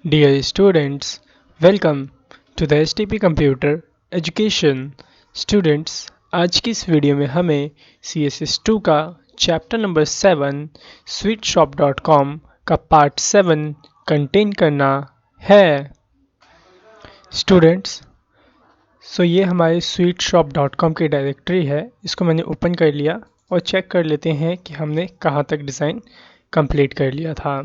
Dear students, welcome to the STP Computer Education. Students, आज की इस वीडियो में हमें CSS2 का चैप्टर नंबर 7 sweetshop.com का पार्ट 7 कंटेन करना है। स्टूडेंट्स, ये हमारे sweetshop.com की डायरेक्टरी है। इसको मैंने ओपन कर लिया और चेक कर लेते हैं कि हमने कहाँ तक डिज़ाइन कंप्लीट कर लिया था।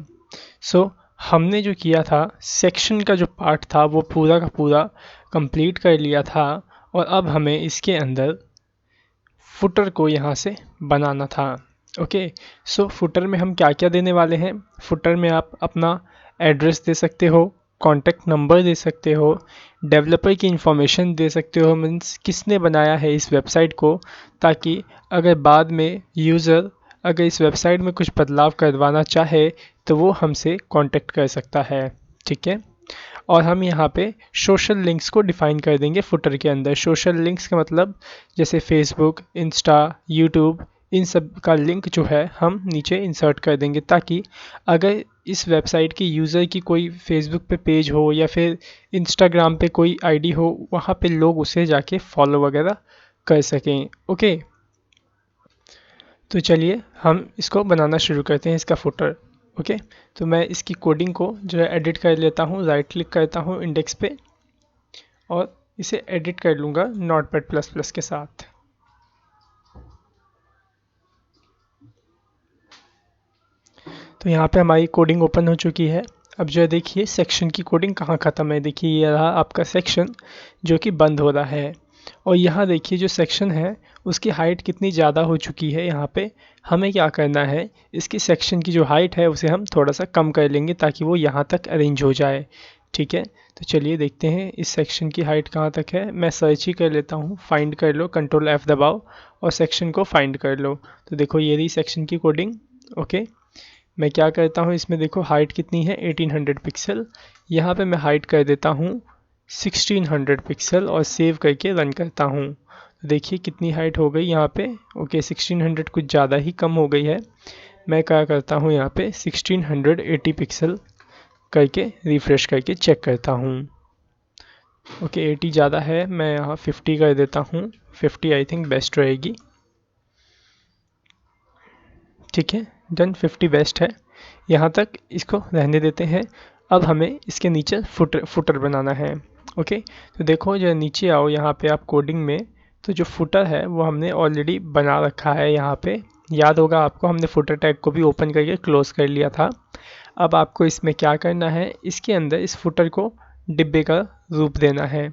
हमने जो किया था, सेक्शन का जो पार्ट था वो पूरा का पूरा कंप्लीट कर लिया था और अब हमें इसके अंदर फुटर को यहाँ से बनाना था। फुटर में हम क्या क्या देने वाले हैं? फुटर में आप अपना एड्रेस दे सकते हो, कॉन्टैक्ट नंबर दे सकते हो, डेवलपर की इंफॉर्मेशन दे सकते हो, मीन्स किसने बनाया है इस वेबसाइट को, ताकि अगर बाद में यूज़र अगर इस वेबसाइट में कुछ बदलाव करवाना चाहे तो वो हमसे कांटेक्ट कर सकता है। ठीक है, और हम यहाँ पे सोशल लिंक्स को डिफाइन कर देंगे फुटर के अंदर। सोशल लिंक्स का मतलब जैसे फेसबुक, इंस्टा, यूट्यूब, इन सब का लिंक जो है हम नीचे इंसर्ट कर देंगे, ताकि अगर इस वेबसाइट की यूज़र की कोई फेसबुक पे पेज हो या फिर इंस्टाग्राम पे कोई आईडी हो, वहाँ पे लोग उसे जाके फॉलो वगैरह कर सकें। तो चलिए हम इसको बनाना शुरू करते हैं, इसका फुटर। तो मैं इसकी कोडिंग को जो है एडिट कर लेता हूँ, राइट क्लिक करता हूँ इंडेक्स पे और इसे एडिट कर लूँगा नोटपैड प्लस प्लस के साथ। तो यहाँ पे हमारी कोडिंग ओपन हो चुकी है। अब जो है देखिए सेक्शन की कोडिंग कहाँ ख़त्म है। देखिए ये रहा आपका सेक्शन जो कि बंद हो रहा है, और यहाँ देखिए जो सेक्शन है उसकी हाइट कितनी ज़्यादा हो चुकी है। यहाँ पे हमें क्या करना है, इसकी सेक्शन की जो हाइट है उसे हम थोड़ा सा कम कर लेंगे ताकि वो यहाँ तक अरेंज हो जाए। ठीक है, तो चलिए देखते हैं इस सेक्शन की हाइट कहाँ तक है। मैं सर्च ही कर लेता हूँ, फाइंड कर लो, कंट्रोल F दबाओ और सेक्शन को फाइंड कर लो। तो देखो ये रही सेक्शन की कोडिंग। मैं क्या करता हूँ, इसमें देखो हाइट कितनी है, 1800 पिक्सल। यहाँ पे मैं हाइट कर देता हूँ 1600 पिक्सल और सेव करके रन करता हूँ। तो देखिए कितनी हाइट हो गई यहाँ पे। 1600 कुछ ज़्यादा ही कम हो गई है। मैं क्या करता हूँ, यहाँ पे 1680 पिक्सल करके रिफ्रेश करके चेक करता हूँ। 80 ज़्यादा है, मैं यहाँ 50 कर देता हूँ। 50 आई थिंक बेस्ट रहेगी। ठीक है, डन, 50 बेस्ट है। यहाँ तक इसको रहने देते हैं। अब हमें इसके नीचे फुटर बनाना है। तो देखो जो नीचे आओ यहाँ पे आप कोडिंग में, तो जो फुटर है वो हमने ऑलरेडी बना रखा है। यहाँ पे याद होगा आपको, हमने फुटर टैग को भी ओपन करके क्लोज कर लिया था। अब आपको इसमें क्या करना है, इसके अंदर इस फुटर को डिब्बे का रूप देना है।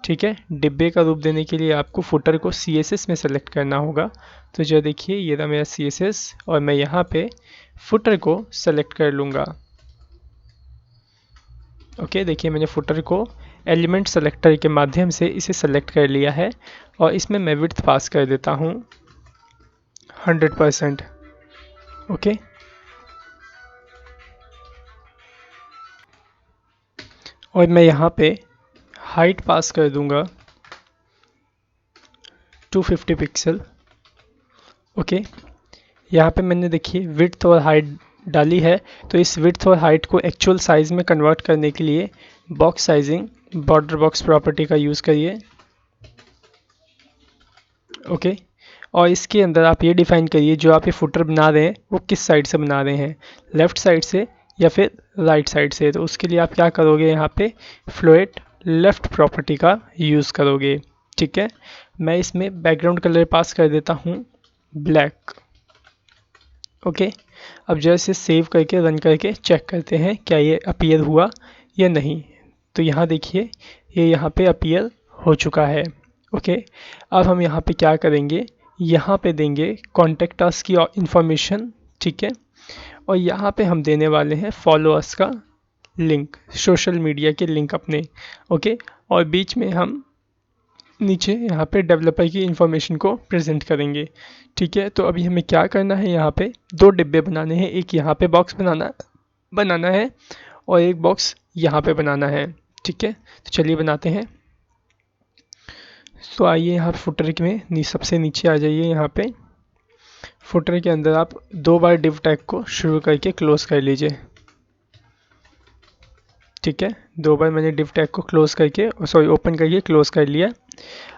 ठीक है, डिब्बे का रूप देने के लिए आपको फुटर को CSS में सेलेक्ट करना होगा। तो जो देखिए ये रहा मेरा CSS और मैं यहाँ पे फुटर को सेलेक्ट कर लूँगा। देखिए मैंने फुटर को एलिमेंट सेलेक्टर के माध्यम से इसे सेलेक्ट कर लिया है और इसमें मैं विड्थ पास कर देता हूँ 100%। और मैं यहाँ पे हाइट पास कर दूंगा 250 पिक्सल। यहाँ पे मैंने देखिए विड्थ और हाइट डाली है, तो इस विड्थ और हाइट को एक्चुअल साइज में कन्वर्ट करने के लिए box sizing border box property का यूज़ करिए। और इसके अंदर आप ये डिफाइन करिए जो आप ये फुटर बना रहे हैं वो किस साइड से बना रहे हैं, लेफ़्ट साइड से या फिर राइट साइड से। तो उसके लिए आप क्या करोगे, यहाँ पे फ्लोट लेफ़्ट प्रॉपर्टी का यूज़ करोगे। ठीक है, मैं इसमें बैकग्राउंड कलर पास कर देता हूँ ब्लैक। अब जैसे सेव करके रन करके चेक करते हैं क्या ये अपीयर हुआ या नहीं। तो यहाँ देखिए ये यहाँ पे अपीयर हो चुका है। अब हम यहाँ पे क्या करेंगे, यहाँ पे देंगे कॉन्टेक्ट अस की इंफॉर्मेशन। ठीक है, और यहाँ पे हम देने वाले हैं फॉलो अस का लिंक, सोशल मीडिया के लिंक अपने। और बीच में हम नीचे यहाँ पे डेवलपर की इंफॉर्मेशन को प्रेजेंट करेंगे। ठीक है, तो अभी हमें क्या करना है, यहाँ पे दो डिब्बे बनाने हैं। एक यहाँ पे बॉक्स बनाना है और एक बॉक्स यहाँ पे बनाना है। ठीक है, तो चलिए बनाते हैं। तो आइए यहाँ फुटर में सबसे नीचे आ जाइए। यहाँ पे फुटर के अंदर आप 2 बार डिव टैग को शुरू करके क्लोज कर लीजिए। ठीक है, 2 बार मैंने div टैग को क्लोज करके सॉरी ओपन करके क्लोज कर लिया।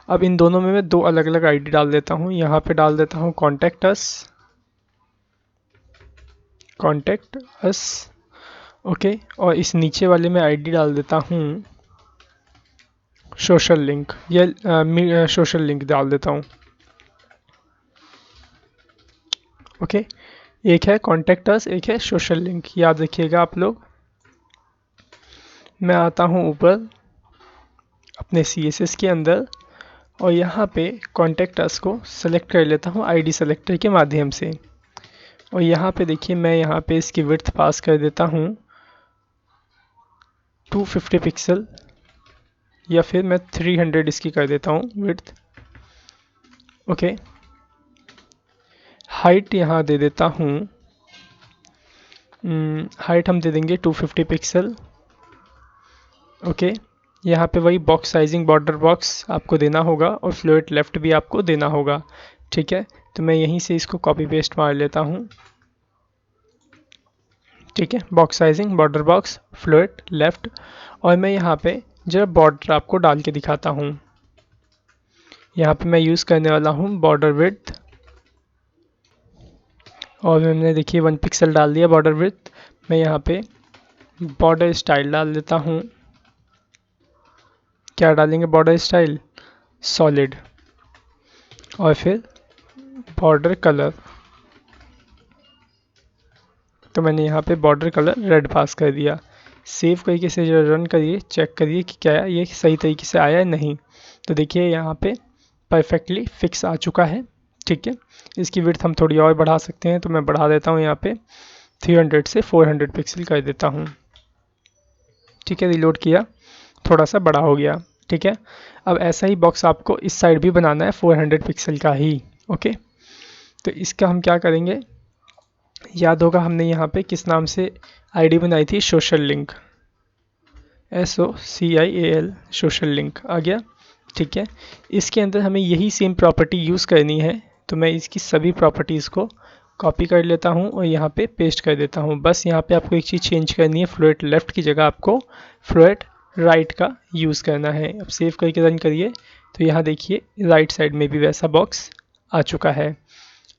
अब इन दोनों में मैं 2 अलग अलग आईडी डाल देता हूँ। यहाँ पे डाल देता हूँ कॉन्टैक्ट अस, ओके, और इस नीचे वाले में आईडी डाल देता हूँ सोशल लिंक, या सोशल लिंक डाल देता हूँ। ओके, एक है कॉन्टैक्ट अस, एक है सोशल लिंक, याद रखिएगा आप लोग। मैं आता हूँ ऊपर अपने CSS के अंदर और यहाँ पे कॉन्टैक्ट अस को सेलेक्ट कर लेता हूँ आईडी सेलेक्टर के माध्यम से। और यहाँ पे देखिए मैं यहाँ पे इसकी विड्थ पास कर देता हूँ 250 पिक्सल, या फिर मैं 300 इसकी कर देता हूँ विड्थ। ओके, हाइट यहाँ दे देता हूँ, हाइट हम दे देंगे 250 पिक्सल। ओके, यहाँ पे वही बॉक्स साइजिंग बॉर्डर बॉक्स आपको देना होगा और फ्लोट लेफ्ट भी आपको देना होगा। ठीक है, तो मैं यहीं से इसको कॉपी पेस्ट मार लेता हूँ। ठीक है, box sizing border box float left, और मैं यहाँ पे जरा बॉर्डर आपको डाल के दिखाता हूँ। यहाँ पे मैं यूज़ करने वाला हूँ बॉर्डर विड्थ, और मैंने देखिए 1 पिक्सल डाल दिया बॉर्डर विड्थ। मैं यहाँ पे बॉर्डर स्टाइल डाल देता हूँ। क्या डालेंगे बॉर्डर स्टाइल? सॉलिड, और फिर बॉर्डर कलर, तो मैंने यहाँ पे बॉर्डर कलर रेड पास कर दिया। सेव करके से रन करिए, चेक करिए कि क्या ये सही तरीके से आया है नहीं। तो देखिए यहाँ पे परफेक्टली फिक्स आ चुका है। ठीक है, इसकी विड्थ हम थोड़ी और बढ़ा सकते हैं, तो मैं बढ़ा देता हूँ यहाँ पे 300 से 400 पिक्सल कर देता हूँ। ठीक है, रिलोड किया, थोड़ा सा बड़ा हो गया। ठीक है, अब ऐसा ही बॉक्स आपको इस साइड भी बनाना है 400 पिक्सल का ही। ओके, तो इसका हम क्या करेंगे, याद होगा हमने यहाँ पे किस नाम से आईडी बनाई थी, social link, SOCIAL, social link आ गया। ठीक है, इसके अंदर हमें यही सेम प्रॉपर्टी यूज़ करनी है, तो मैं इसकी सभी प्रॉपर्टीज़ को कॉपी कर लेता हूँ और यहाँ पे पेस्ट कर देता हूँ। बस यहाँ पे आपको एक चीज़ चेंज करनी है, फ्लोट लेफ्ट की जगह आपको फ्लोट राइट का यूज़ करना है। अब सेव करके रन करिए, तो यहाँ देखिए राइट साइड में भी वैसा बॉक्स आ चुका है।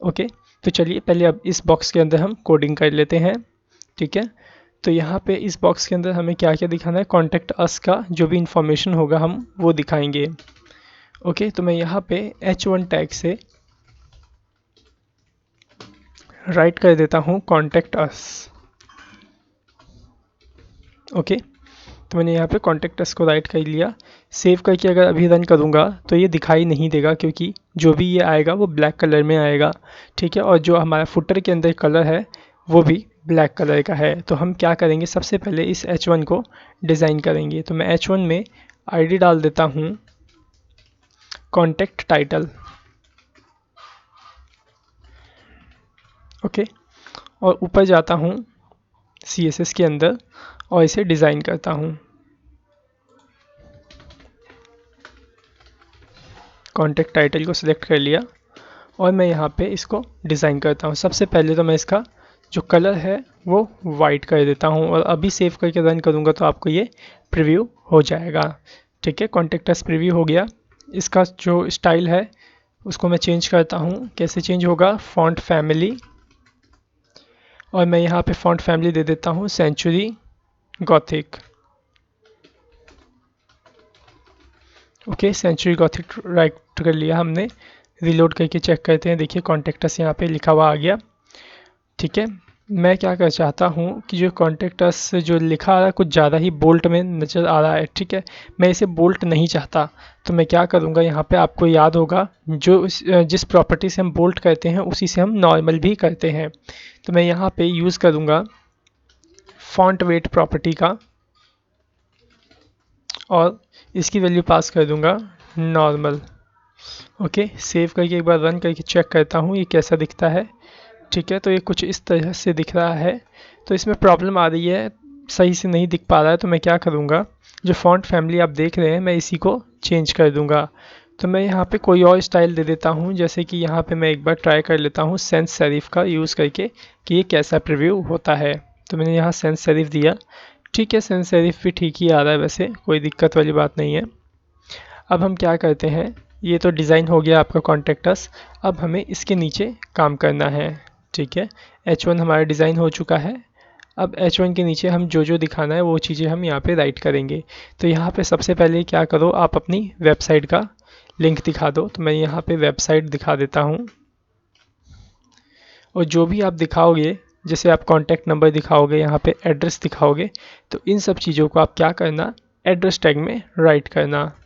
ओके, तो चलिए पहले अब इस बॉक्स के अंदर हम कोडिंग कर लेते हैं। ठीक है, तो यहाँ पे इस बॉक्स के अंदर हमें क्या क्या दिखाना है, कॉन्टैक्ट अस का जो भी इंफॉर्मेशन होगा हम वो दिखाएंगे। ओके, तो मैं यहाँ पे H1 टैग से राइट कर देता हूँ कॉन्टैक्ट अस। ओके, तो मैंने यहाँ पे कॉन्टैक्ट अस को राइट कर लिया। सेव करके अगर अभी रन करूँगा तो ये दिखाई नहीं देगा, क्योंकि जो भी ये आएगा वो ब्लैक कलर में आएगा। ठीक है, और जो हमारा फुटर के अंदर कलर है वो भी ब्लैक कलर का है। तो हम क्या करेंगे, सबसे पहले इस H1 को डिज़ाइन करेंगे। तो मैं H1 में आईडी डाल देता हूँ कॉन्टैक्ट टाइटल। ओके, और ऊपर जाता हूँ CSS के अंदर और इसे डिज़ाइन करता हूँ। कॉन्टैक्ट टाइटल को सिलेक्ट कर लिया और मैं यहाँ पे इसको डिज़ाइन करता हूँ। सबसे पहले तो मैं इसका जो कलर है वो वाइट कर देता हूँ, और अभी सेव करके रन करूँगा तो आपको ये प्रीव्यू हो जाएगा। ठीक है, कॉन्टैक्ट अस प्रीव्यू हो गया। इसका जो स्टाइल है उसको मैं चेंज करता हूँ। कैसे चेंज होगा, फॉन्ट फैमिली, और मैं यहाँ पे फॉन्ट फैमिली दे देता हूँ century gothic. Okay, century gothic write कर लिया हमने। रिलोड करके चेक करते हैं, देखिए कॉन्टैक्ट अस यहाँ पे लिखा हुआ आ गया। ठीक है, मैं क्या कर चाहता हूँ कि जो कॉन्टैक्ट अस जो लिखा आ रहा है कुछ ज़्यादा ही बोल्ट में नज़र आ रहा है। ठीक है, मैं इसे बोल्ट नहीं चाहता, तो मैं क्या करूँगा, यहाँ पे आपको याद होगा जो जिस प्रॉपर्टी से हम बोल्ट करते हैं उसी से हम नॉर्मल भी करते हैं। तो मैं यहाँ पे यूज़ करूँगा फॉन्ट वेट प्रॉपर्टी का, और इसकी वैल्यू पास कर दूँगा नॉर्मल। ओके, सेव करके एक बार रन करके चेक करता हूँ ये कैसा दिखता है। ठीक है, तो ये कुछ इस तरह से दिख रहा है। तो इसमें प्रॉब्लम आ रही है, सही से नहीं दिख पा रहा है, तो मैं क्या करूँगा, जो फॉन्ट फैमिली आप देख रहे हैं मैं इसी को चेंज कर दूँगा। तो मैं यहाँ पे कोई और स्टाइल दे देता हूँ, जैसे कि यहाँ पे मैं एक बार ट्राई कर लेता हूँ सेंस सेरिफ का यूज़ करके कि ये कैसा प्रीव्यू होता है। तो मैंने यहाँ सेंस सेरिफ दिया। ठीक है, sans serif भी ठीक ही आ रहा है, वैसे कोई दिक्कत वाली बात नहीं है। अब हम क्या करते हैं, ये तो डिज़ाइन हो गया आपका कॉन्टैक्ट अस। अब हमें इसके नीचे काम करना है। ठीक है, H1 हमारा डिज़ाइन हो चुका है। अब H1 के नीचे हम जो जो दिखाना है वो चीज़ें हम यहाँ पे राइट करेंगे। तो यहाँ पे सबसे पहले क्या करो, आप अपनी वेबसाइट का लिंक दिखा दो। तो मैं यहाँ पे वेबसाइट दिखा देता हूँ। और जो भी आप दिखाओगे, जैसे आप कॉन्टैक्ट नंबर दिखाओगे, यहाँ पे एड्रेस दिखाओगे, तो इन सब चीज़ों को आप क्या करना, एड्रेस टैग में राइट करना।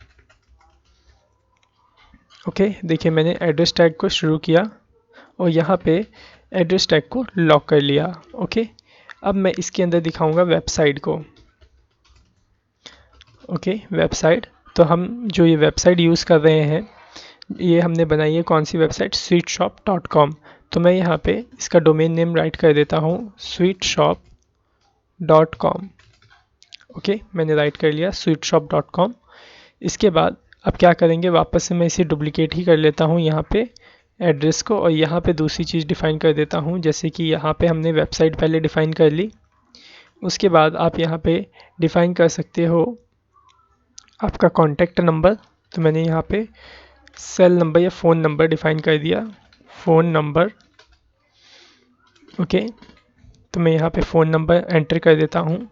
ओके, देखिए मैंने एड्रेस टैग को शुरू किया और यहाँ पे एड्रेस टैग को लॉक कर लिया। ओके, अब मैं इसके अंदर दिखाऊंगा वेबसाइट को। ओके, वेबसाइट, तो हम जो ये वेबसाइट यूज़ कर रहे हैं, ये हमने बनाई है कौन सी वेबसाइट, sweetshop.com। तो मैं यहाँ पे इसका डोमेन नेम राइट कर देता हूँ sweetshop.com। ओके, मैंने राइट कर लिया sweetshop.com। इसके बाद अब क्या करेंगे, वापस से मैं इसे डुप्लीकेट ही कर लेता हूँ यहाँ पे एड्रेस को, और यहाँ पे दूसरी चीज़ डिफ़ाइन कर देता हूँ। जैसे कि यहाँ पे हमने वेबसाइट पहले डिफ़ाइन कर ली, उसके बाद आप यहाँ पे डिफ़ाइन कर सकते हो आपका कॉन्टैक्ट नंबर। तो मैंने यहाँ पे सेल नंबर या फ़ोन नंबर डिफ़ाइन कर दिया, फ़ोन नंबर। ओके, तो मैं यहाँ पे फ़ोन नंबर एंटर कर देता हूँ।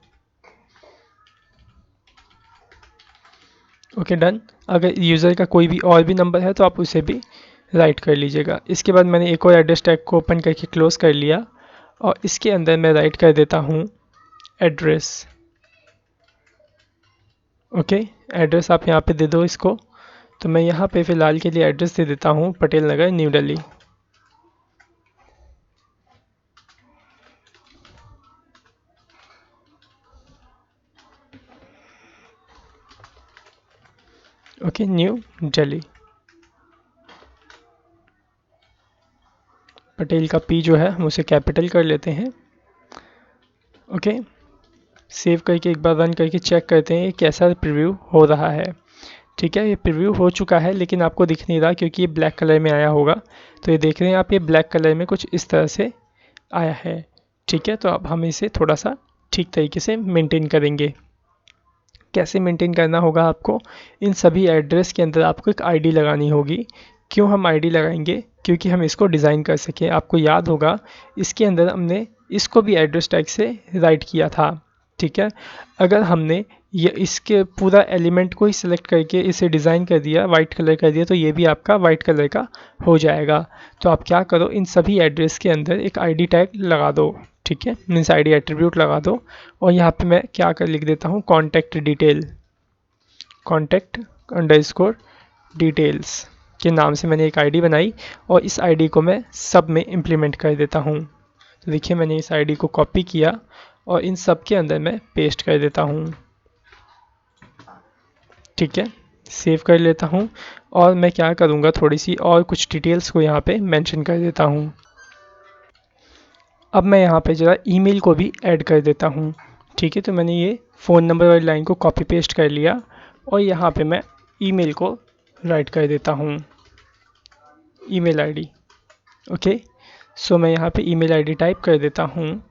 Okay, done. अगर यूज़र का कोई भी और भी नंबर है तो आप उसे भी राइट कर लीजिएगा। इसके बाद मैंने एक और एड्रेस टैग को ओपन करके क्लोज़ कर लिया और इसके अंदर मैं राइट कर देता हूँ एड्रेस। ओके, एड्रेस आप यहाँ पे दे दो इसको। तो मैं यहाँ पे फ़िलहाल के लिए एड्रेस दे देता हूँ Patel Nagar, new Delhi. Okay, new Delhi. Patel का पी जो है हम उसे कैपिटल कर लेते हैं। ओके, सेव करके एक बार रन करके चेक करते हैं कैसा प्रीव्यू हो रहा है। ठीक है, ये प्रीव्यू हो चुका है लेकिन आपको दिख नहीं रहा क्योंकि ये ब्लैक कलर में आया होगा। तो ये देख रहे हैं आप, ये ब्लैक कलर में कुछ इस तरह से आया है। ठीक है, तो अब हम इसे थोड़ा सा ठीक तरीके से मेंटेन करेंगे। कैसे मेंटेन करना होगा आपको, इन सभी एड्रेस के अंदर आपको एक आईडी लगानी होगी। क्यों हम आईडी लगाएंगे, क्योंकि हम इसको डिज़ाइन कर सकें। आपको याद होगा इसके अंदर हमने इसको भी एड्रेस टैग से राइट किया था। ठीक है, अगर हमने ये इसके पूरा एलिमेंट को ही सिलेक्ट करके इसे डिज़ाइन कर दिया, वाइट कलर कर दिया, तो ये भी आपका वाइट कलर का हो जाएगा। तो आप क्या करो, इन सभी एड्रेस के अंदर एक आईडी टैग लगा दो। ठीक है, मीन्स आईडी एट्रीब्यूट लगा दो और यहाँ पे मैं क्या कर लिख देता हूँ, contact detail, contact underscore details के नाम से मैंने एक आईडी बनाई और इस आईडी को मैं सब में इम्प्लीमेंट कर देता हूँ। तो देखिए मैंने इस आईडी को कॉपी किया और इन सब के अंदर मैं पेस्ट कर देता हूँ। ठीक है, सेव कर लेता हूँ और मैं क्या करूँगा, थोड़ी सी और कुछ डिटेल्स को यहाँ पे मेंशन कर देता हूँ। अब मैं यहाँ पे ज़रा ईमेल को भी ऐड कर देता हूँ। ठीक है, तो मैंने ये फ़ोन नंबर वाली लाइन को कॉपी पेस्ट कर लिया और यहाँ पे मैं ईमेल को राइट कर देता हूँ, ईमेल आईडी। ओके, सो मैं यहाँ पे ईमेल आईडी टाइप कर देता हूँ।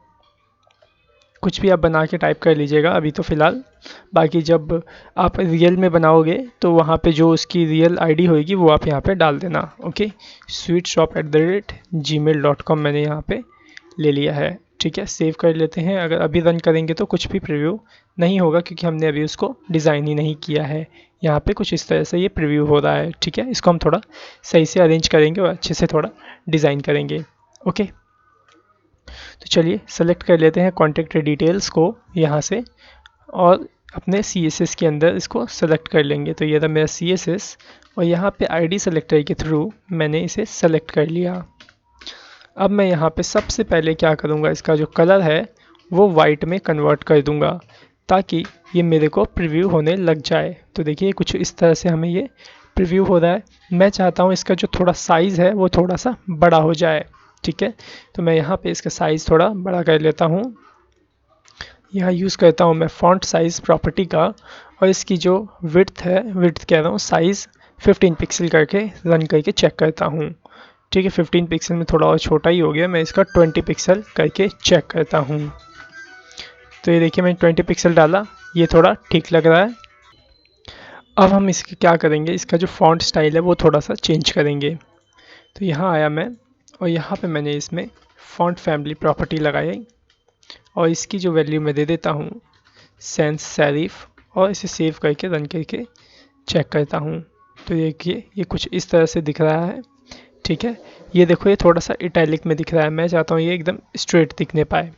कुछ भी आप बना के टाइप कर लीजिएगा अभी तो फ़िलहाल, बाकी जब आप रियल में बनाओगे तो वहाँ पे जो उसकी रियल आईडी होगी वो आप यहाँ पे डाल देना। ओके, sweetshop@gmail.com मैंने यहाँ पे ले लिया है। ठीक है, सेव कर लेते हैं। अगर अभी रन करेंगे तो कुछ भी प्रीव्यू नहीं होगा क्योंकि हमने अभी उसको डिज़ाइन ही नहीं किया है। यहाँ पे कुछ इस तरह से ये प्रीव्यू हो रहा है। ठीक है, इसको हम थोड़ा सही से अरेंज करेंगे और अच्छे से थोड़ा डिज़ाइन करेंगे। ओके, तो चलिए सेलेक्ट कर लेते हैं कॉन्टैक्ट डिटेल्स को यहाँ से और अपने CSS के अंदर इसको सेलेक्ट कर लेंगे। तो ये रहा मेरा CSS और यहाँ पे ID सेलेक्टर के थ्रू मैंने इसे सेलेक्ट कर लिया। अब मैं यहाँ पे सबसे पहले क्या करूँगा, इसका जो कलर है वो वाइट में कन्वर्ट कर दूँगा ताकि ये मेरे को प्रीव्यू होने लग जाए। तो देखिए कुछ इस तरह से हमें ये प्रीव्यू हो रहा है। मैं चाहता हूँ इसका जो थोड़ा साइज़ है वो थोड़ा सा बड़ा हो जाए। ठीक है, तो मैं यहाँ पे इसका साइज़ थोड़ा बड़ा कर लेता हूँ। यहाँ यूज़ करता हूँ मैं फॉन्ट साइज़ प्रॉपर्टी का और इसकी जो विड्थ है, विड्थ कह रहा हूँ, साइज़ 15 पिक्सल करके रन करके चेक करता हूँ। ठीक है, 15 पिक्सल में थोड़ा और छोटा ही हो गया, मैं इसका 20 पिक्सल करके चेक करता हूँ। तो ये देखिए मैंने 20 पिक्सल डाला, ये थोड़ा ठीक लग रहा है। अब हम इसके क्या करेंगे, इसका जो फॉन्ट स्टाइल है वो थोड़ा सा चेंज करेंगे। तो यहाँ आया मैं और यहाँ पे मैंने इसमें फॉन्ट फैमिली प्रॉपर्टी लगाई और इसकी जो वैल्यू मैं दे देता हूँ सैंस सेरिफ, और इसे सेव करके रन करके चेक करता हूँ। तो देखिए ये कुछ इस तरह से दिख रहा है, ठीक है। ये देखो ये थोड़ा सा इटैलिक में दिख रहा है, मैं चाहता हूँ ये एकदम स्ट्रेट दिखने पाए,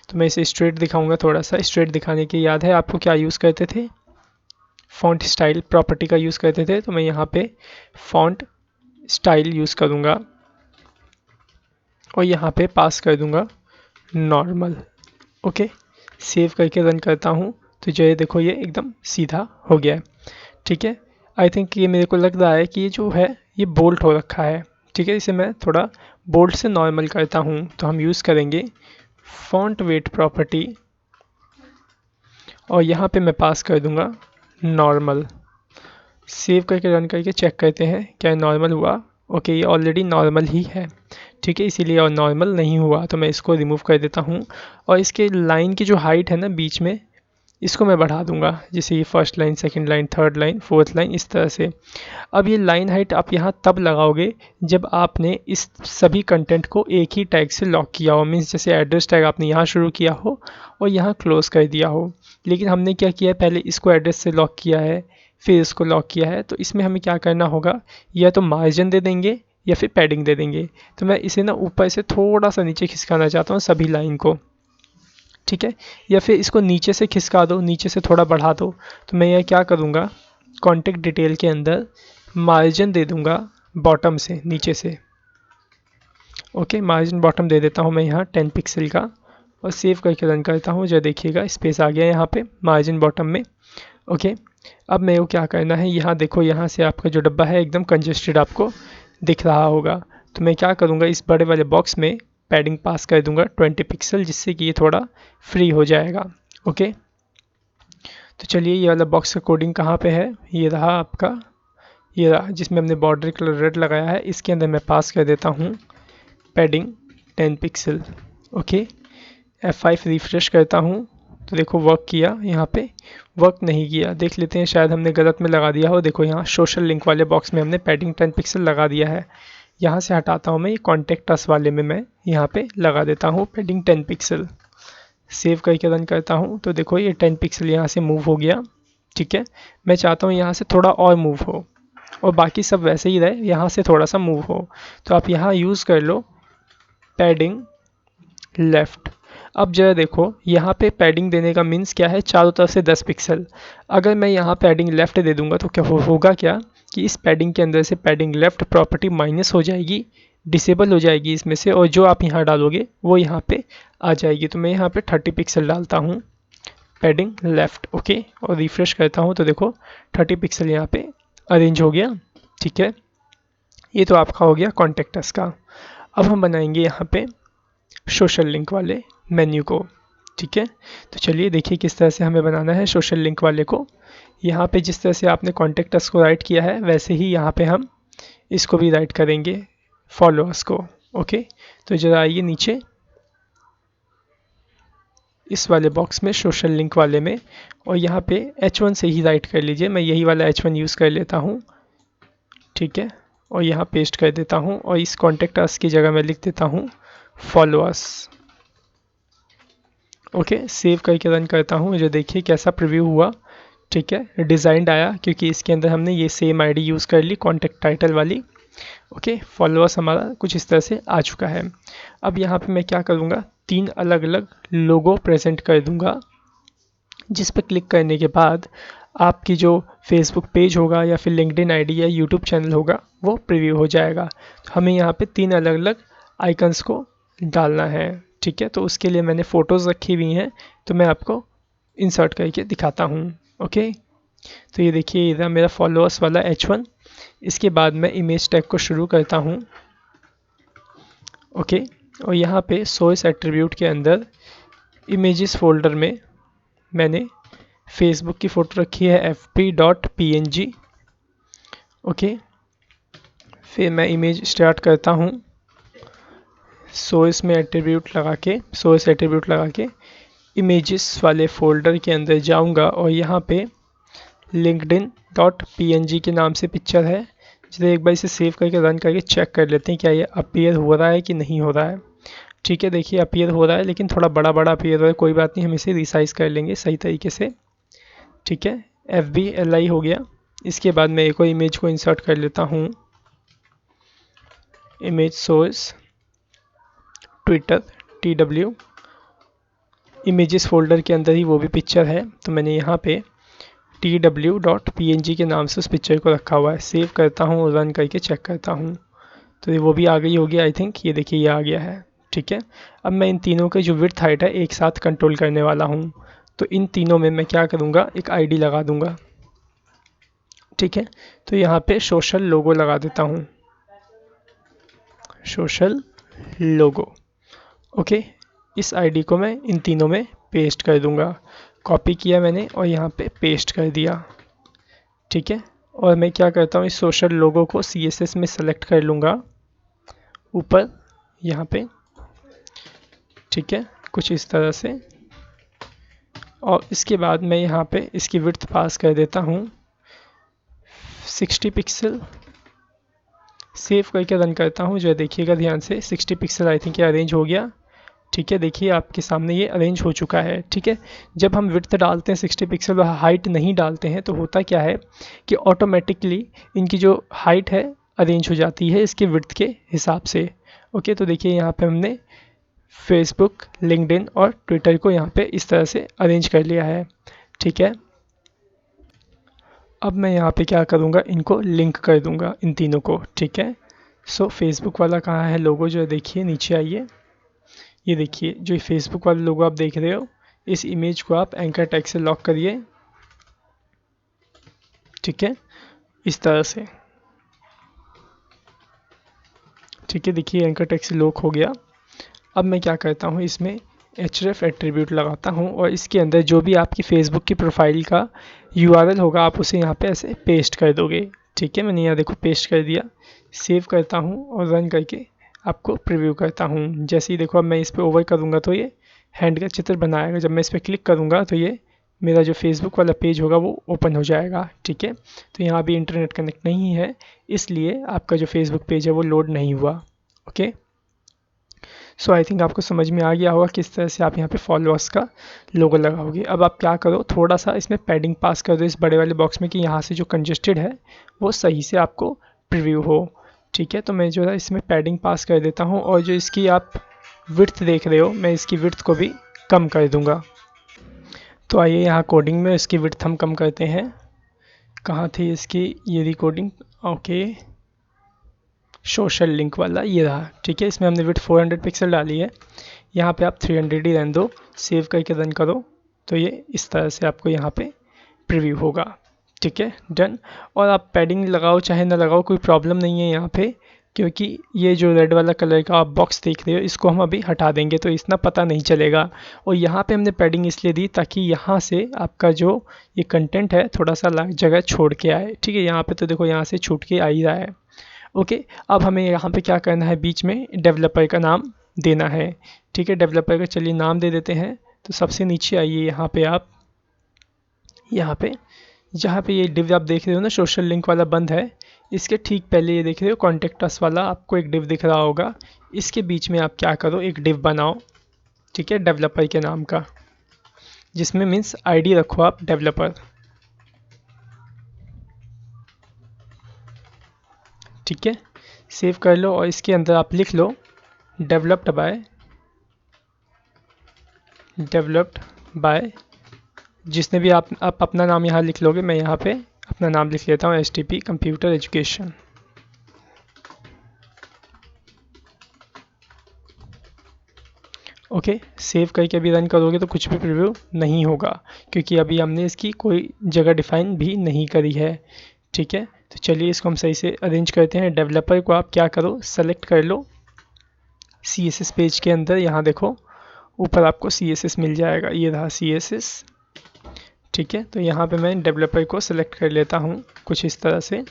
तो मैं इसे स्ट्रेट दिखाऊंगा। थोड़ा सा स्ट्रेट दिखाने की याद है आपको क्या यूज़ करते थे, फॉन्ट स्टाइल प्रॉपर्टी का यूज़ करते थे। तो मैं यहाँ पे फॉन्ट स्टाइल यूज़ करूँगा और यहाँ पे पास कर दूँगा नॉर्मल। ओके, सेव करके रन करता हूँ तो जो ये देखो ये एकदम सीधा हो गया है, ठीक है। आई थिंक ये मेरे को लग रहा है कि ये जो है ये बोल्ट हो रखा है, ठीक है। इसे मैं थोड़ा बोल्ट से नॉर्मल करता हूँ। तो हम यूज़ करेंगे फॉन्ट वेट प्रॉपर्टी और यहाँ पे मैं पास कर दूँगा नॉर्मल। सेव करके रन करके चेक करते हैं क्या नॉर्मल हुआ। ओके, ये ऑलरेडी नॉर्मल ही है, ठीक है, इसीलिए और नॉर्मल नहीं हुआ तो मैं इसको रिमूव कर देता हूँ। और इसके लाइन की जो हाइट है ना बीच में, इसको मैं बढ़ा दूंगा, जैसे ये first line, second line, third line, fourth line, इस तरह से। अब ये लाइन हाइट आप यहाँ तब लगाओगे जब आपने इस सभी कंटेंट को एक ही टैग से लॉक किया हो, मीन्स जैसे एड्रेस टैग आपने यहाँ शुरू किया हो और यहाँ क्लोज कर दिया हो। लेकिन हमने क्या किया है, पहले इसको एड्रेस से लॉक किया है फिर इसको लॉक किया है। तो इसमें हमें क्या करना होगा, या तो मार्जिन दे देंगे या फिर पैडिंग दे देंगे। तो मैं इसे ना ऊपर से थोड़ा सा नीचे खिसकाना चाहता हूँ सभी लाइन को, ठीक है। या फिर इसको नीचे से खिसका दो, नीचे से थोड़ा बढ़ा दो। तो मैं यह क्या करूँगा, कॉन्टेक्ट डिटेल के अंदर मार्जिन दे दूँगा बॉटम से, नीचे से। ओके, मार्जिन बॉटम दे देता हूँ मैं यहाँ 10 पिक्सल का और सेव करके रन करता हूँ। जो देखिएगा स्पेस आ गया यहाँ पे मार्जिन बॉटम में। ओके, अब मेरे को क्या करना है, यहाँ देखो यहाँ से आपका जो डब्बा है एकदम कंजेस्टेड आपको दिख रहा होगा। तो मैं क्या करूँगा, इस बड़े वाले बॉक्स में पैडिंग पास कर दूंगा 20 पिक्सल, जिससे कि ये थोड़ा फ्री हो जाएगा। ओके, तो चलिए ये वाला बॉक्स का कोडिंग कहाँ पे है, ये रहा आपका, ये रहा जिसमें हमने बॉर्डर कलर रेड लगाया है। इसके अंदर मैं पास कर देता हूँ padding 10 pixel. Okay, F5 refresh करता हूँ तो देखो वर्क किया, यहाँ पे वर्क नहीं किया, देख लेते हैं शायद हमने गलत में लगा दिया हो। देखो यहाँ सोशल लिंक वाले बॉक्स में हमने पैडिंग 10 पिक्सल लगा दिया है। यहाँ से हटाता हूँ मैं, ये कॉन्टेक्ट अस वाले में मैं यहाँ पे लगा देता हूँ पैडिंग 10 पिक्सल। सेव करके रन करता हूँ तो देखो ये 10 पिक्सल यहाँ से मूव हो गया, ठीक है। मैं चाहता हूँ यहाँ से थोड़ा और मूव हो और बाकी सब वैसे ही रहे, यहाँ से थोड़ा सा मूव हो। तो आप यहाँ यूज़ कर लो पैडिंग लेफ़्ट। अब जरा देखो यहाँ पे पैडिंग देने का मीन्स क्या है, चारों तरफ से 10 पिक्सल। अगर मैं यहाँ पैडिंग लेफ़्ट दे दूंगा तो क्या होगा क्या कि इस पैडिंग के अंदर से पैडिंग लेफ़्ट प्रॉपर्टी माइनस हो जाएगी, डिसेबल हो जाएगी इसमें से, और जो आप यहाँ डालोगे वो यहाँ पे आ जाएगी। तो मैं यहाँ पे 30 पिक्सल डालता हूँ पैडिंग लेफ़्ट। ओके, और रिफ्रेश करता हूँ तो देखो 30 पिक्सल यहाँ पे अरेंज हो गया, ठीक है। ये तो आपका हो गया कॉन्टेक्ट अस का। अब हम बनाएंगे यहाँ पे सोशल लिंक वाले मेन्यू को, ठीक है। तो चलिए देखिए किस तरह से हमें बनाना है सोशल लिंक वाले को। यहाँ पे जिस तरह से आपने कॉन्टेक्ट अस को राइट किया है वैसे ही यहाँ पे हम इसको भी राइट करेंगे, फॉलो अस को। ओके, तो जरा आइए नीचे इस वाले बॉक्स में सोशल लिंक वाले में, और यहाँ पे H1 से ही राइट कर लीजिए। मैं यही वाला H1 यूज़ कर लेता हूँ, ठीक है, और यहाँ पेस्ट कर देता हूँ और इस कॉन्टेक्ट अस की जगह मैं लिख देता हूँ फॉलो अस। ओके, सेव करके रन करता हूँ। जो देखिए कैसा प्रीव्यू हुआ, ठीक है, डिज़ाइंड आया क्योंकि इसके अंदर हमने ये सेम आईडी यूज़ कर ली कॉन्टेक्ट टाइटल वाली। ओके, फॉलोअर्स हमारा कुछ इस तरह से आ चुका है। अब यहाँ पे मैं क्या करूँगा, 3 अलग अलग लोगो प्रेजेंट कर दूँगा, जिस पर क्लिक करने के बाद आपकी जो फेसबुक पेज होगा या फिर लिंक्डइन आईडी या यूट्यूब चैनल होगा वो प्रीव्यू हो जाएगा। तो हमें यहाँ पे 3 अलग अलग आइकन्स को डालना है, ठीक है। तो उसके लिए मैंने फ़ोटोज़ रखी हुई हैं, तो मैं आपको इंसर्ट करके दिखाता हूँ। ओके, तो ये देखिए इधर मेरा फॉलोअर्स वाला H1। इसके बाद मैं इमेज टैग को शुरू करता हूँ। ओके, और यहाँ पे सोर्स एट्रीब्यूट के अंदर इमेजेस फोल्डर में मैंने फेसबुक की फ़ोटो रखी है fp.png। ओके, फिर मैं इमेज स्टार्ट करता हूँ सोर्स एट्रीब्यूट लगा के इमेजेस वाले फोल्डर के अंदर जाऊंगा और यहाँ पे linkedin.png के नाम से पिक्चर है, जिसे एक बार इसे सेव करके रन करके चेक कर लेते हैं क्या ये अपीयर हो रहा है कि नहीं हो रहा है। ठीक है, देखिए अपीयर हो रहा है लेकिन थोड़ा बड़ा बड़ा अपीयर हो रहा है, कोई बात नहीं, हम इसे रिसाइज कर लेंगे सही तरीके से। ठीक है, FBLI हो गया। इसके बाद मैं एक और इमेज को इंसर्ट कर लेता हूँ, image source Twitter TW, images folder के अंदर ही वो भी पिक्चर है, तो मैंने यहाँ पे tw.png के नाम से उस पिक्चर को रखा हुआ है। सेव करता हूँ और रन करके चेक करता हूँ तो ये वो भी आ गई होगी आई थिंक, ये देखिए ये आ गया है। ठीक है, अब मैं इन तीनों के जो विड्थ हाइट है एक साथ कंट्रोल करने वाला हूँ, तो इन तीनों में मैं क्या करूँगा, एक ID लगा दूँगा। ठीक है, तो यहाँ पे सोशल लोगो लगा देता हूँ, सोशल लोगो। ओके, इस ID को मैं इन तीनों में पेस्ट कर दूँगा। कॉपी किया मैंने और यहाँ पे पेस्ट कर दिया। ठीक है, और मैं क्या करता हूँ, इस सोशल लोगो को CSS में सेलेक्ट कर लूँगा ऊपर यहाँ पे। ठीक है, कुछ इस तरह से, और इसके बाद मैं यहाँ पे इसकी विड्थ पास कर देता हूँ 60 पिक्सल। सेव करके रन करता हूँ, जो देखिएगा ध्यान से 60 पिक्सल आई थिंक ये अरेंज हो गया। ठीक है, देखिए आपके सामने ये अरेंज हो चुका है। ठीक है, जब हम विड्थ डालते हैं 60 पिक्सल और हाइट नहीं डालते हैं तो होता क्या है कि ऑटोमेटिकली इनकी जो हाइट है अरेंज हो जाती है इसके विड्थ के हिसाब से। ओके, तो देखिए यहाँ पे हमने फेसबुक, लिंक्डइन और ट्विटर को यहाँ पे इस तरह से अरेंज कर लिया है। ठीक है, अब मैं यहाँ पे क्या करूँगा, इनको लिंक कर दूँगा इन तीनों को। ठीक है, सो फेसबुक वाला कहाँ है लोगो, जो देखिए नीचे आइए, ये देखिए जो फेसबुक वाला लोगो आप देख रहे हो, इस इमेज को आप एंकर टैग से लॉक करिए। ठीक है, इस तरह से। ठीक है, देखिए एंकर टैग से लॉक हो गया। अब मैं क्या करता हूँ, इसमें href एट्रीब्यूट लगाता हूँ और इसके अंदर जो भी आपकी फेसबुक की प्रोफाइल का URL होगा आप उसे यहाँ पे ऐसे पेस्ट कर दोगे। ठीक है, मैंने यहाँ देखो पेस्ट कर दिया। सेव करता हूँ और रन करके आपको प्रीव्यू करता हूँ। जैसे ही देखो अब मैं इस पर ओवर करूँगा तो ये हैंड का चित्र बनाएगा। जब मैं इस पर क्लिक करूँगा तो ये मेरा जो फेसबुक वाला पेज होगा वो ओपन हो जाएगा। ठीक है, तो यहाँ भी इंटरनेट कनेक्ट नहीं है, इसलिए आपका जो फेसबुक पेज है वो लोड नहीं हुआ। ओके, सो आई थिंक आपको समझ में आ गया होगा किस तरह से आप यहाँ पे फॉलोअर्स का लोगो लगाओगे। अब आप क्या करो, थोड़ा सा इसमें पैडिंग पास कर दो इस बड़े वाले बॉक्स में कि यहाँ से जो कंजेस्टेड है वो सही से आपको प्रीव्यू हो। ठीक है, तो मैं जो है इसमें पैडिंग पास कर देता हूँ और जो इसकी आप विड्थ देख रहे हो मैं इसकी विड्थ को भी कम कर दूँगा। तो आइए यहाँ कोडिंग में इसकी विड्थ हम कम करते हैं। कहाँ थी इसकी ये रिकॉर्डिंग, ओके सोशल लिंक वाला ये रहा। ठीक है, इसमें हमने विड्थ 400 पिक्सल डाली है, यहाँ पे आप 300 ही रहने दो। सेव करके रन करो तो ये इस तरह से आपको यहाँ पे प्रीव्यू होगा। ठीक है, डन। और आप पैडिंग लगाओ चाहे ना लगाओ कोई प्रॉब्लम नहीं है यहाँ पे, क्योंकि ये जो रेड वाला कलर का आप बॉक्स देख रहे हो इसको हम अभी हटा देंगे तो इतना पता नहीं चलेगा। और यहाँ पे हमने पैडिंग इसलिए दी ताकि यहाँ से आपका जो ये कंटेंट है थोड़ा सा जगह छोड़ के आए। ठीक है, यहाँ पे तो देखो यहाँ से छूट के आ ही रहा है। ओके, अब हमें यहाँ पे क्या करना है, बीच में डेवलपर का नाम देना है। ठीक है, डेवलपर का चलिए नाम दे देते हैं। तो सबसे नीचे आइए, यहाँ पे आप जहाँ पे ये डिव आप देख रहे हो ना सोशल लिंक वाला बंद है, इसके ठीक पहले ये देख रहे हो कॉन्टेक्ट अस वाला आपको एक डिव दिख रहा होगा, इसके बीच में आप क्या करो एक डिव बनाओ। ठीक है, डेवलपर के नाम का, जिसमें मीन्स ID रखो आप डेवलपर। ठीक है, सेव कर लो और इसके अंदर आप लिख लो डेवलप्ड बाय जिसने भी आप अपना नाम यहाँ लिख लोगे, मैं यहाँ पे अपना नाम लिख लेता हूँ STP computer education. Okay, save करके अभी रन करोगे तो कुछ भी प्रीव्यू नहीं होगा क्योंकि अभी हमने इसकी कोई जगह डिफाइन भी नहीं करी है। ठीक है, तो चलिए इसको हम सही से अरेंज करते हैं। डेवलपर को आप क्या करो, सेलेक्ट कर लो CSS पेज के अंदर, यहाँ देखो ऊपर आपको CSS मिल जाएगा, ये रहा CSS। ठीक है, तो यहाँ पे मैं डेवलपर को सिलेक्ट कर लेता हूँ कुछ इस तरह से,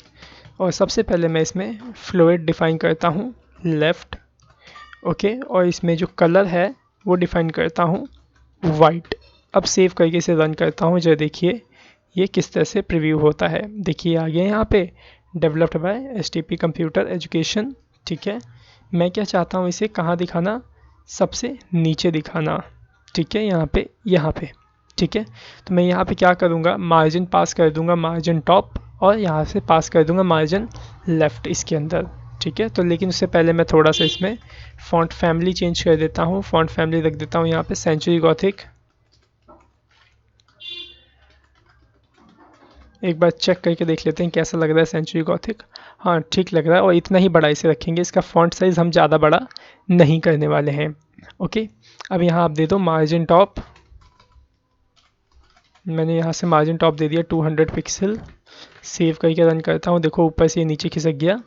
और सबसे पहले मैं इसमें फ्लोएट डिफाइन करता हूँ लेफ़्ट। ओके, और इसमें जो कलर है वो डिफाइन करता हूँ वाइट। अब सेव करके इसे रन करता हूँ, जो देखिए ये किस तरह से प्रीव्यू होता है। देखिए आ गया यहाँ पे developed by STP computer education. ठीक है, मैं क्या चाहता हूँ इसे कहाँ दिखाना, सबसे नीचे दिखाना। ठीक है, यहाँ पे। ठीक है, तो मैं यहाँ पे क्या करूँगा, मार्जिन पास कर दूंगा, मार्जिन टॉप, और यहाँ से पास कर दूंगा मार्जिन लेफ्ट इसके अंदर। ठीक है, तो लेकिन उससे पहले मैं थोड़ा सा इसमें फॉन्ट फैमिली चेंज कर देता हूँ। फॉन्ट फैमिली रख देता हूँ यहाँ पे सेंचुरी गॉथिक। एक बार चेक करके देख लेते हैं कैसा लग रहा है सेंचुरी गॉथिक। हाँ ठीक लग रहा है, और इतना ही बड़ा इसे रखेंगे, इसका फॉन्ट साइज़ हम ज़्यादा बड़ा नहीं करने वाले हैं। ओके, अब यहाँ आप दे दो मार्जिन टॉप। मैंने यहाँ से मार्जिन टॉप दे दिया 200 पिक्सल। सेव करके रन करता हूँ, देखो ऊपर से ये नीचे खिसक गया।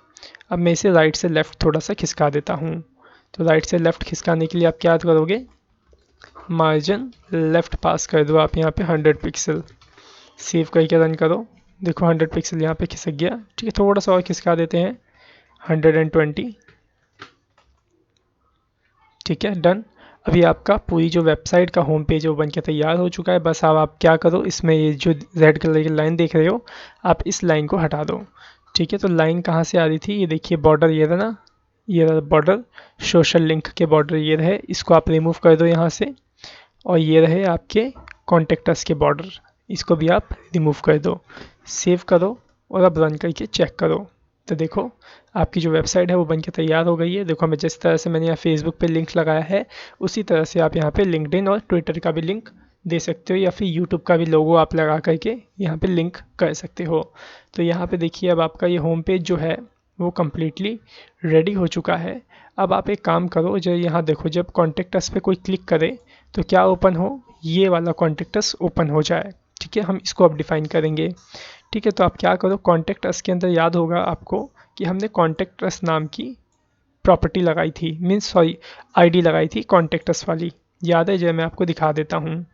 अब मैं इसे राइट से लेफ़्ट थोड़ा सा खिसका देता हूँ। तो राइट से लेफ़्ट खिसकाने के लिए आप क्या करोगे, मार्जिन लेफ़्ट पास कर दो आप यहाँ पे 100 पिक्सल। सेव करके रन करो, देखो 100 पिक्सल यहाँ पे खिसक गया। ठीक है, थोड़ा सा और खिसका देते हैं 120। ठीक है, डन। अभी आपका पूरी जो वेबसाइट का होम पेज है वो बन के तैयार हो चुका है। बस अब आप क्या करो, इसमें ये जो रेड कलर की लाइन देख रहे हो, आप इस लाइन को हटा दो। ठीक है, तो लाइन कहाँ से आ रही थी, ये देखिए बॉर्डर ये रहा ना, ये रहा बॉर्डर, सोशल लिंक के बॉर्डर ये रहे, इसको आप रिमूव कर दो यहाँ से। और ये रहे आपके कॉन्टेक्टस के बॉर्डर, इसको भी आप रिमूव कर दो। सेव करो और अब रन करके चेक करो। तो देखो आपकी जो वेबसाइट है वो बनके तैयार हो गई है। देखो मैं जिस तरह से मैंने यहाँ फेसबुक पे लिंक लगाया है, उसी तरह से आप यहाँ पे लिंक्डइन और ट्विटर का भी लिंक दे सकते हो, या फिर यूट्यूब का भी लोगो आप लगा करके यहाँ पे लिंक कर सकते हो। तो यहाँ पे देखिए अब आपका ये होम पेज जो है वो कम्प्लीटली रेडी हो चुका है। अब आप एक काम करो, जो यहाँ देखो जब कॉन्टेक्ट अस पे कोई क्लिक करे तो क्या ओपन हो, ये वाला कॉन्टेक्ट अस ओपन हो जाए। ठीक है, हम इसको अब डिफाइन करेंगे। ठीक है, तो आप क्या करो, कॉन्टेक्ट अस के अंदर याद होगा आपको कि हमने कॉन्टेक्ट अस नाम की प्रॉपर्टी लगाई थी, मीन्स सॉरी आईडी लगाई थी कॉन्टेक्ट अस वाली, याद है, जो मैं आपको दिखा देता हूँ।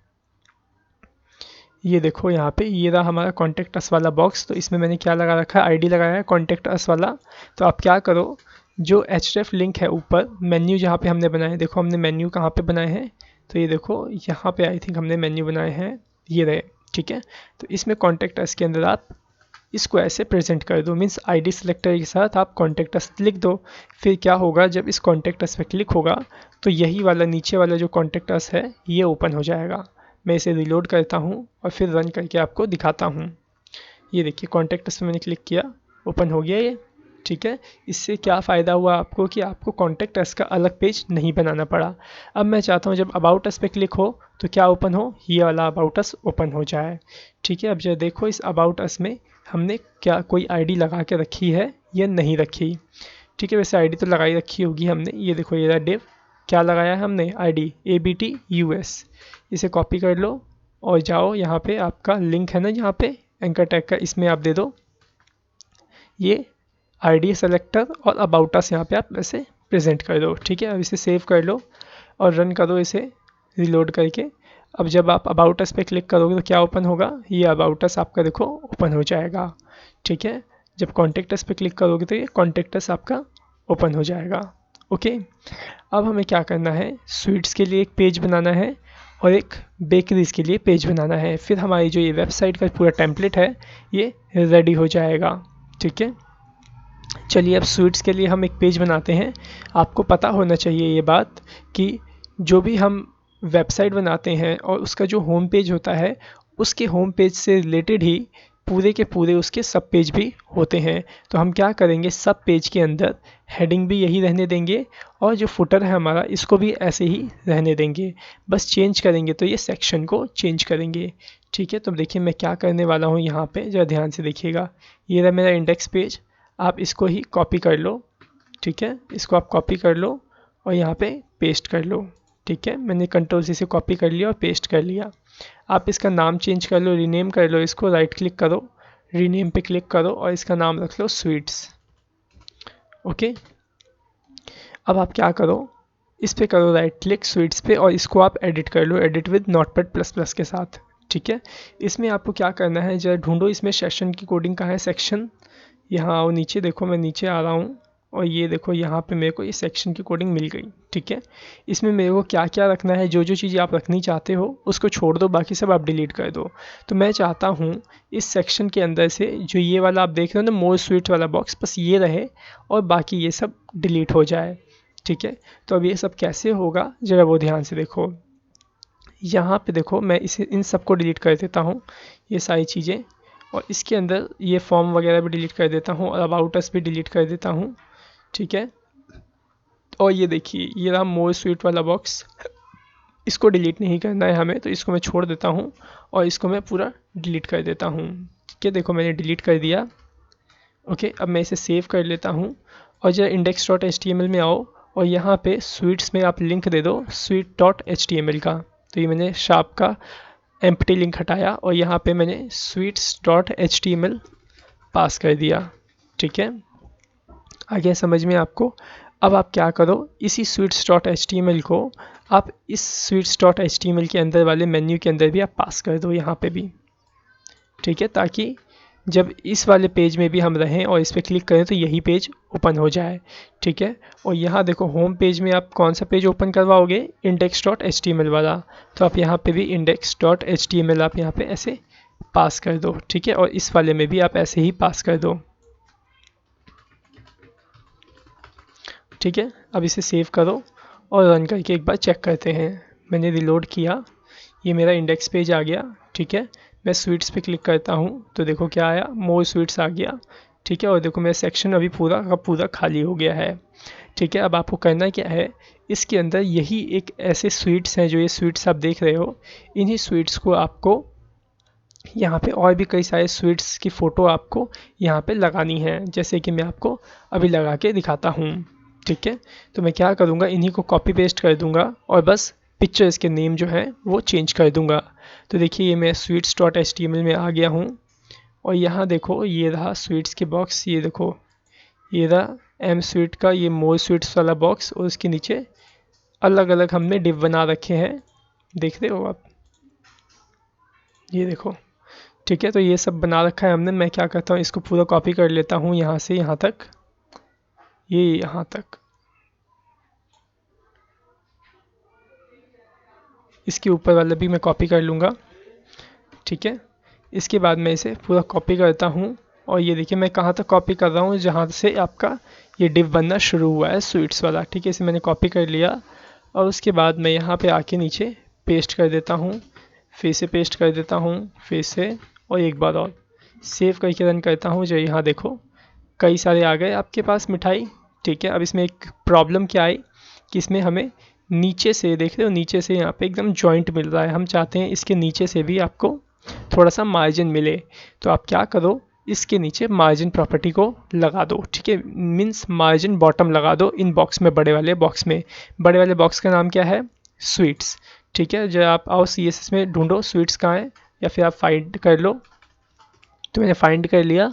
ये देखो यहाँ पे ये रहा हमारा कॉन्टेक्ट अस वाला बॉक्स। तो इसमें मैंने क्या लगा रखा है, आईडी लगाया है कॉन्टेक्ट अस वाला। तो आप क्या करो, जो href लिंक है ऊपर मेन्यू जहाँ पे हमने बनाए, देखो हमने मेन्यू कहाँ पे बनाए हैं, तो ये देखो यहाँ पे आई थिंक हमने मेन्यू बनाए हैं, ये रहे। ठीक है, तो इसमें कॉन्टेक्ट अस के अंदर आप इसको ऐसे प्रेजेंट कर दो, मीन्स आईडी सेलेक्टर के साथ आप कॉन्टेक्ट अस लिख दो। फिर क्या होगा, जब इस कॉन्टेक्ट अस पे क्लिक होगा तो यही वाला नीचे वाला जो कॉन्टेक्ट अस है ये ओपन हो जाएगा। मैं इसे रिलोड करता हूँ और फिर रन करके आपको दिखाता हूँ। ये देखिए कॉन्टेक्ट अस पे मैंने क्लिक किया, ओपन हो गया ये। ठीक है, इससे क्या फ़ायदा हुआ आपको कि आपको कॉन्टेक्ट अस का अलग पेज नहीं बनाना पड़ा। अब मैं चाहता हूँ जब अबाउट अस पे क्लिक हो तो क्या ओपन हो, ये वाला अबाउट अस ओपन हो जाए। ठीक है, अब जो देखो इस अबाउट अस में हमने क्या कोई आईडी लगा के रखी है या नहीं रखी। ठीक है, वैसे आईडी तो लगाई रखी होगी हमने। ये देखो ये रहा डिव, क्या लगाया है हमने, आईडी ABTUS। इसे कॉपी कर लो और जाओ यहाँ पे आपका लिंक है ना, यहाँ पे एंकर टैग का, इसमें आप दे दो ये आईडी सेलेक्टर और अबाउट अस, यहाँ पे आप वैसे प्रेजेंट कर दो। ठीक है, अब इसे सेव कर लो और रन करो इसे रिलोड करके। अब जब आप अबाउट अस पे क्लिक करोगे तो क्या ओपन होगा, ये अबाउट अस आपका देखो ओपन हो जाएगा। ठीक है, जब कॉन्टेक्ट अस पे क्लिक करोगे तो ये कॉन्टेक्ट अस आपका ओपन हो जाएगा। ओके, अब हमें क्या करना है, स्वीट्स के लिए एक पेज बनाना है और एक बेकरीज के लिए पेज बनाना है। फिर हमारी जो ये वेबसाइट का पूरा टेम्पलेट है ये रेडी हो जाएगा। ठीक है, चलिए अब स्वीट्स के लिए हम एक पेज बनाते हैं। आपको पता होना चाहिए ये बात कि जो भी हम वेबसाइट बनाते हैं और उसका जो होम पेज होता है, उसके होम पेज से रिलेटेड ही पूरे के पूरे उसके सब पेज भी होते हैं। तो हम क्या करेंगे, सब पेज के अंदर हेडिंग भी यही रहने देंगे और जो फुटर है हमारा इसको भी ऐसे ही रहने देंगे। बस चेंज करेंगे तो ये सेक्शन को चेंज करेंगे। ठीक है, तो देखिए मैं क्या करने वाला हूँ यहाँ पे, जरा ध्यान से देखिएगा। ये रहा मेरा इंडेक्स पेज, आप इसको ही कॉपी कर लो। ठीक है, इसको आप कॉपी कर लो और यहाँ पे पेस्ट कर लो। ठीक है, मैंने कंट्रोल से कॉपी कर लिया और पेस्ट कर लिया। आप इसका नाम चेंज कर लो, रीनेम कर लो, इसको राइट क्लिक करो, रीनेम पे क्लिक करो और इसका नाम रख लो स्वीट्स। ओके, अब आप क्या करो, इस पे करो राइट क्लिक स्वीट्स पे और इसको आप एडिट कर लो, edit with Notepad plus plus के साथ। ठीक है, इसमें आपको क्या करना है, जरा ढूंढो इसमें सेशन की कोडिंग कहाँ है, सेक्शन, यहाँ आओ नीचे, देखो मैं नीचे आ रहा हूँ और ये देखो यहाँ पे मेरे को ये सेक्शन की कोडिंग मिल गई। ठीक है। इसमें मेरे को क्या क्या रखना है, जो जो चीज़ें आप रखनी चाहते हो उसको छोड़ दो, बाकी सब आप डिलीट कर दो। तो मैं चाहता हूँ इस सेक्शन के अंदर से जो ये वाला आप देख रहे हो ना मोर स्वीट वाला बॉक्स, बस ये रहे और बाकी ये सब डिलीट हो जाए। ठीक है, तो अब ये सब कैसे होगा ज़रा वो ध्यान से देखो। यहाँ पे देखो मैं इसे इन सबको डिलीट कर देता हूँ, ये सारी चीज़ें, और इसके अंदर ये फॉर्म वगैरह भी डिलीट कर देता हूँ और अबाउट अस भी डिलीट कर देता हूँ। ठीक है, और ये देखिए ये रहा मोर स्वीट वाला बॉक्स, इसको डिलीट नहीं करना है हमें, तो इसको मैं छोड़ देता हूँ और इसको मैं पूरा डिलीट कर देता हूँ। ठीक है, देखो मैंने डिलीट कर दिया। ओके, अब मैं इसे सेव कर लेता हूँ और जरा index.html में आओ और यहाँ पे स्वीट्स में आप लिंक दे दो sweet.html का। तो ये मैंने शार्प का एम्प्टी लिंक हटाया और यहाँ पे मैंने sweets.html पास कर दिया। ठीक है, आ गया समझ में आपको। अब आप क्या करो, इसी sweets.html को आप इस sweets.html के अंदर वाले मेन्यू के अंदर भी आप पास कर दो यहाँ पे भी। ठीक है, ताकि जब इस वाले पेज में भी हम रहें और इस पर क्लिक करें तो यही पेज ओपन हो जाए। ठीक है, और यहाँ देखो होम पेज में आप कौन सा पेज ओपन करवाओगे, index.html वाला, तो आप यहाँ पे भी index.html आप यहाँ पे ऐसे पास कर दो। ठीक है, और इस वाले में भी आप ऐसे ही पास कर दो। ठीक है, अब इसे सेव करो और रन करके एक बार चेक करते हैं। मैंने रिलोड किया, ये मेरा इंडेक्स पेज आ गया। ठीक है, मैं स्वीट्स पे क्लिक करता हूँ तो देखो क्या आया, मोर स्वीट्स आ गया। ठीक है, और देखो मेरा सेक्शन अभी पूरा का पूरा खाली हो गया है। ठीक है, अब आपको करना क्या है, इसके अंदर यही एक ऐसे स्वीट्स हैं, जो ये स्वीट्स आप देख रहे हो, इन्हीं स्वीट्स को आपको यहाँ पे और भी कई सारे स्वीट्स की फ़ोटो आपको यहाँ पे लगानी है, जैसे कि मैं आपको अभी लगा के दिखाता हूँ। ठीक है, तो मैं क्या करूँगा, इन्हीं को कॉपी पेस्ट कर दूँगा और बस पिक्चर्स के नेम जो है वो चेंज कर दूँगा। तो देखिए ये मैं sweets.html में आ गया हूँ और यहाँ देखो ये रहा स्वीट्स के बॉक्स, ये देखो ये रहा एम स्वीट का ये मोर स्वीट्स वाला बॉक्स, और उसके नीचे अलग अलग हमने डिव बना रखे हैं, देख रहे हो आप, ये देखो। ठीक है, तो ये सब बना रखा है हमने। मैं क्या करता हूँ, इसको पूरा कॉपी कर लेता हूँ यहाँ से यहाँ तक, ये यहाँ तक, इसके ऊपर वाला भी मैं कॉपी कर लूँगा। ठीक है, इसके बाद मैं इसे पूरा कॉपी करता हूँ और ये देखिए मैं कहाँ तक कॉपी कर रहा हूँ, जहाँ से आपका ये डिव बनना शुरू हुआ है स्वीट्स वाला। ठीक है, इसे मैंने कॉपी कर लिया और उसके बाद मैं यहाँ पे आके नीचे पेस्ट कर देता हूँ, फिर से पेस्ट कर देता हूँ, फिर से, और एक बार और सेव करके रन करता हूँ। जो यहाँ देखो कई सारे आ गए आपके पास मिठाई। ठीक है, अब इसमें एक प्रॉब्लम क्या आई कि इसमें हमें नीचे से, देख रहे हो नीचे से यहाँ पे एकदम जॉइंट मिल रहा है, हम चाहते हैं इसके नीचे से भी आपको थोड़ा सा मार्जिन मिले। तो आप क्या करो, इसके नीचे मार्जिन प्रॉपर्टी को लगा दो। ठीक है, मीन्स मार्जिन बॉटम लगा दो इन बॉक्स में, बड़े वाले बॉक्स में। बड़े वाले बॉक्स का नाम क्या है, स्वीट्स। ठीक है, जब आप आओ CSS में ढूंढो स्वीट्स कहाँ है, या फिर आप फाइंड कर लो। तो मैंने फाइंड कर लिया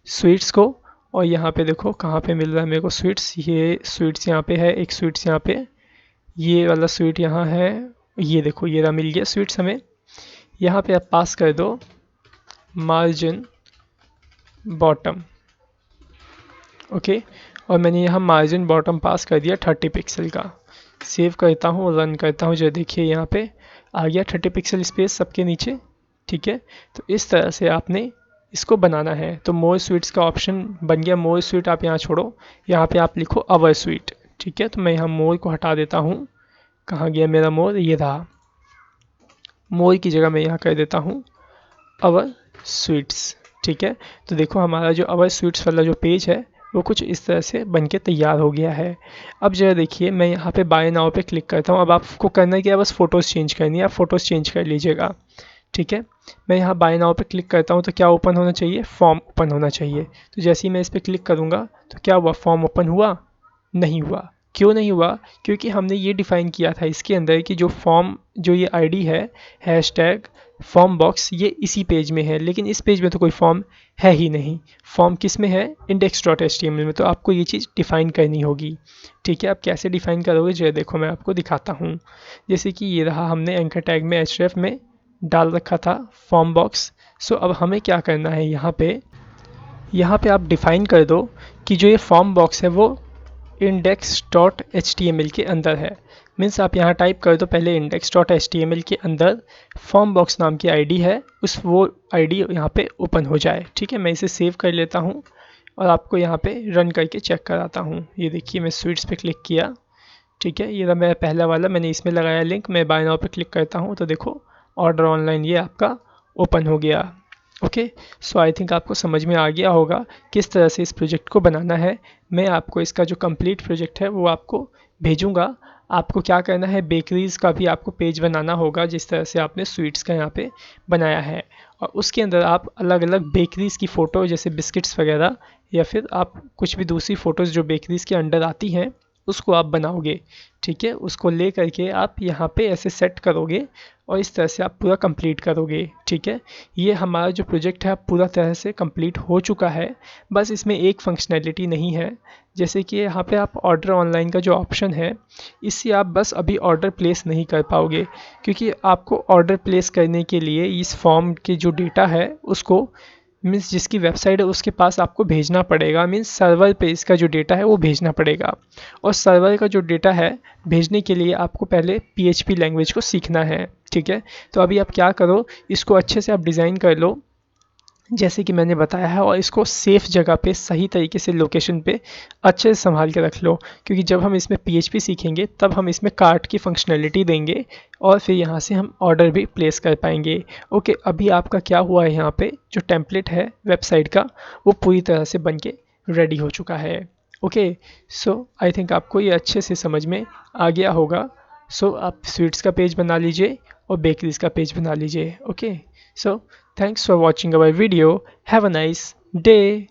स्वीट्स को, और यहाँ पे देखो कहाँ पे मिल रहा है मेरे को स्वीट्स, ये स्वीट्स यहाँ पे है, एक स्वीट्स यहाँ पे, ये वाला स्वीट यहाँ है, ये देखो ये रहा, मिल गया स्वीट्स हमें। यहाँ पे आप पास कर दो मार्जिन बॉटम। ओके, और मैंने यहाँ मार्जिन बॉटम पास कर दिया 30 पिक्सल का। सेव करता हूँ, रन करता हूँ, जो देखिए यहाँ पे आ गया 30 पिक्सल स्पेस सबके नीचे। ठीक है, तो इस तरह से आपने इसको बनाना है। तो मोर स्वीट्स का ऑप्शन बन गया, मोर स्वीट आप यहाँ छोड़ो, यहाँ पे आप लिखो अवर स्वीट। ठीक है, तो मैं यहाँ मोर को हटा देता हूँ, कहाँ गया मेरा मोर, ये रहा। मोर की जगह मैं यहाँ कर देता हूँ अवर स्वीट्स। ठीक है, तो देखो हमारा जो अवर स्वीट्स वाला जो पेज है वो कुछ इस तरह से बन के तैयार हो गया है। अब जरा देखिए मैं यहाँ पे बाय नाउ पे क्लिक करता हूँ। अब आपको करना है कि बस फ़ोटोज़ चेंज करनी है, आप फ़ोटोज़ चेंज कर लीजिएगा। ठीक है, मैं यहाँ बाय नाउ पे क्लिक करता हूँ तो क्या ओपन होना चाहिए, फॉर्म ओपन होना चाहिए। तो जैसे ही मैं इस पर क्लिक करूँगा तो क्या हुआ, फॉर्म ओपन हुआ, नहीं हुआ। क्यों नहीं हुआ, क्योंकि हमने ये डिफ़ाइन किया था इसके अंदर कि जो फॉर्म, जो ये आईडी है हैशटैग फॉर्म बॉक्स, ये इसी पेज में है, लेकिन इस पेज में तो कोई फॉर्म है ही नहीं। फॉर्म किस में है, index.html में। तो आपको ये चीज़ डिफ़ाइन करनी होगी। ठीक है, आप कैसे डिफ़ाइन करोगे, जो देखो मैं आपको दिखाता हूँ। जैसे कि ये रहा, हमने एंकर टैग में href में डाल रखा था फॉर्म बॉक्स। सो अब हमें क्या करना है, यहाँ पे आप डिफ़ाइन कर दो कि जो ये फॉर्म बॉक्स है वो index.html के अंदर है। मीन्स आप यहाँ टाइप कर दो पहले index.html के अंदर फॉर्म बॉक्स नाम की आईडी है, वो आईडी यहाँ पे ओपन हो जाए। ठीक है, मैं इसे सेव कर लेता हूँ और आपको यहाँ पे रन करके चेक कराता हूँ। ये देखिए मैं स्वीट्स पे क्लिक किया। ठीक है, ये रहा मेरा पहला वाला, मैंने इसमें लगाया लिंक। मैं बाय नाउ पे क्लिक करता हूँ तो देखो ऑर्डर ऑनलाइन ये आपका ओपन हो गया। ओके, सो आई थिंक आपको समझ में आ गया होगा किस तरह से इस प्रोजेक्ट को बनाना है। मैं आपको इसका जो कंप्लीट प्रोजेक्ट है वो आपको भेजूंगा। आपको क्या करना है, बेकरीज़ का भी आपको पेज बनाना होगा जिस तरह से आपने स्वीट्स का यहाँ पे बनाया है, और उसके अंदर आप अलग अलग बेकरीज़ की फ़ोटो जैसे बिस्किट्स वगैरह या फिर आप कुछ भी दूसरी फ़ोटोज़ जो बेकरीज़ के अंडर आती हैं उसको आप बनाओगे। ठीक है, उसको ले करके आप यहाँ पे ऐसे सेट करोगे और इस तरह से आप पूरा कंप्लीट करोगे। ठीक है, ये हमारा जो प्रोजेक्ट है पूरा तरह से कंप्लीट हो चुका है। बस इसमें एक फंक्शनैलिटी नहीं है, जैसे कि यहाँ पे आप ऑर्डर ऑनलाइन का जो ऑप्शन है इससे आप बस अभी ऑर्डर प्लेस नहीं कर पाओगे, क्योंकि आपको ऑर्डर प्लेस करने के लिए इस फॉर्म के जो डेटा है उसको मीन्स जिसकी वेबसाइट है उसके पास आपको भेजना पड़ेगा। मीन्स सर्वर पे इसका जो डेटा है वो भेजना पड़ेगा, और सर्वर का जो डेटा है भेजने के लिए आपको पहले PHP लैंग्वेज को सीखना है। ठीक है, तो अभी आप क्या करो, इसको अच्छे से आप डिज़ाइन कर लो जैसे कि मैंने बताया है, और इसको सेफ़ जगह पे सही तरीके से लोकेशन पे अच्छे से संभाल के रख लो, क्योंकि जब हम इसमें PHP सीखेंगे तब हम इसमें कार्ट की फंक्शनैलिटी देंगे और फिर यहाँ से हम ऑर्डर भी प्लेस कर पाएंगे। ओके, अभी आपका क्या हुआ है, यहाँ पे जो टेम्पलेट है वेबसाइट का वो पूरी तरह से बन के रेडी हो चुका है। ओके, सो आई थिंक आपको ये अच्छे से समझ में आ गया होगा। सो आप स्वीट्स का पेज बना लीजिए और बेकरीज का पेज बना लीजिए। Okay, so thanks for watching our video. Have a nice day.